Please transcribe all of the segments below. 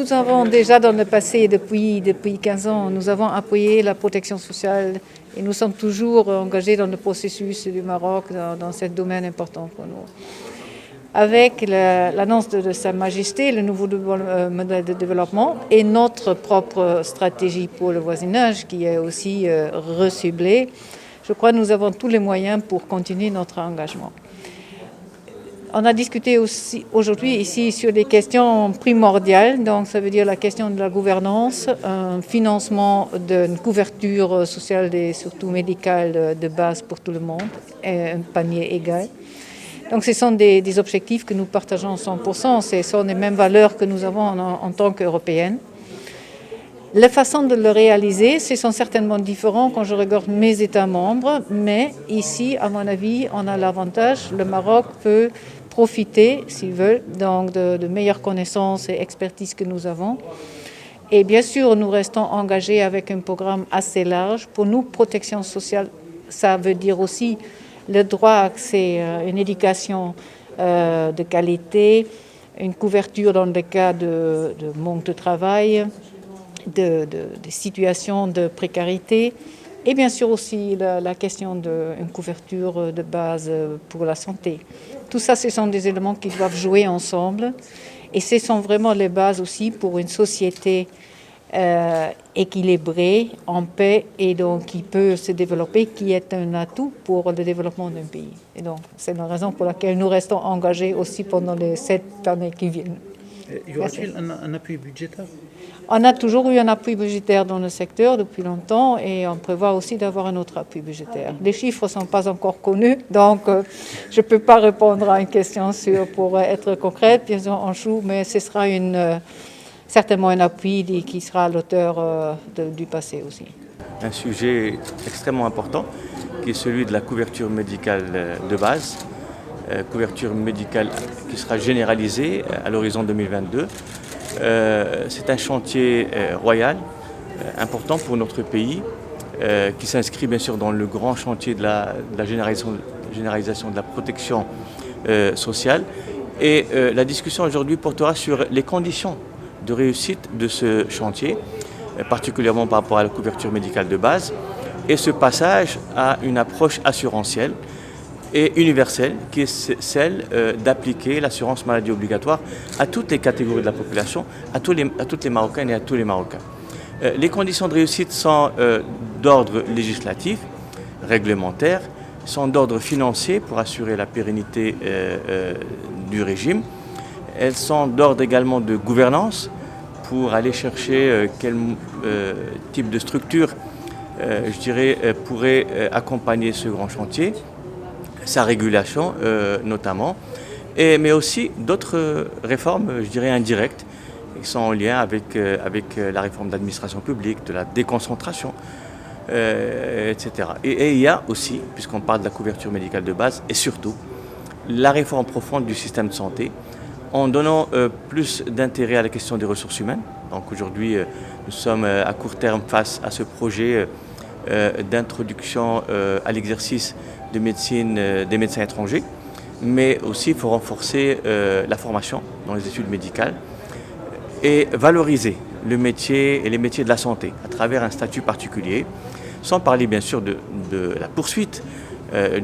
nous avons déjà dans le passé, depuis 15 ans, nous avons appuyé la protection sociale et nous sommes toujours engagés dans le processus du Maroc dans ce domaine important pour nous. Avec l'annonce de Sa Majesté, le nouveau modèle de développement et notre propre stratégie pour le voisinage qui est aussi reciblée, je crois que nous avons tous les moyens pour continuer notre engagement. On a discuté aussi aujourd'hui ici sur des questions primordiales, donc ça veut dire la question de la gouvernance, un financement d'une couverture sociale et surtout médicale de base pour tout le monde, et un panier égal. Donc ce sont des objectifs que nous partageons 100%, ce sont les mêmes valeurs que nous avons en tant qu'Européennes. Les façons de le réaliser, ce sont certainement différents quand je regarde mes États membres, mais ici, à mon avis, on a l'avantage, le Maroc peut profiter, s'ils veulent, donc de meilleures connaissances et expertises que nous avons. Et bien sûr, nous restons engagés avec un programme assez large. Pour nous, protection sociale, ça veut dire aussi le droit à accès à une éducation de qualité, une couverture dans le cas de manque de travail, de situations de précarité, et bien sûr aussi la question d'une couverture de base pour la santé. Tout ça, ce sont des éléments qui doivent jouer ensemble et ce sont vraiment les bases aussi pour une société équilibrée, en paix et donc qui peut se développer, qui est un atout pour le développement d'un pays. Et donc, c'est la raison pour laquelle nous restons engagés aussi pendant les 7 années qui viennent. Y aura-t-il un appui budgétaire ? On a toujours eu un appui budgétaire dans le secteur depuis longtemps et on prévoit aussi d'avoir un autre appui budgétaire. Les chiffres ne sont pas encore connus, donc je ne peux pas répondre à une question pour être concrète. Bien sûr, on joue, mais ce sera certainement un appui qui sera à l'auteur du passé aussi. Un sujet extrêmement important qui est celui de la couverture médicale de base. Couverture médicale qui sera généralisée à l'horizon 2022. C'est un chantier royal important pour notre pays qui s'inscrit bien sûr dans le grand chantier de la généralisation de la protection sociale. Et la discussion aujourd'hui portera sur les conditions de réussite de ce chantier, particulièrement par rapport à la couverture médicale de base, et ce passage à une approche assurantielle et universelle, qui est celle d'appliquer l'assurance maladie obligatoire à toutes les catégories de la population, à toutes les Marocaines et à tous les Marocains. Les conditions de réussite sont d'ordre législatif, réglementaire, sont d'ordre financier pour assurer la pérennité du régime. Elles sont d'ordre également de gouvernance pour aller chercher quel type de structure, je dirais, pourrait accompagner ce grand chantier. Sa régulation notamment, mais aussi d'autres réformes, je dirais, indirectes, qui sont en lien avec la réforme de l'administration publique, de la déconcentration, etc. Et il y a aussi, puisqu'on parle de la couverture médicale de base, et surtout, la réforme profonde du système de santé, en donnant plus d'intérêt à la question des ressources humaines. Donc aujourd'hui, nous sommes à court terme face à ce projet d'introduction à l'exercice de médecine des médecins étrangers, mais aussi il faut renforcer la formation dans les études médicales et valoriser le métier et les métiers de la santé à travers un statut particulier, sans parler bien sûr de la poursuite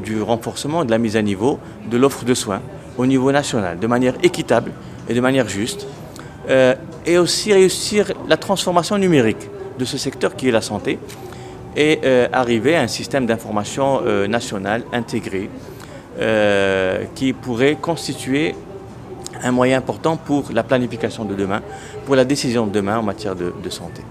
du renforcement, de la mise à niveau de l'offre de soins au niveau national, de manière équitable et de manière juste, et aussi réussir la transformation numérique de ce secteur qui est la santé, et arriver à un système d'information national intégré qui pourrait constituer un moyen important pour la planification de demain, pour la décision de demain en matière de santé.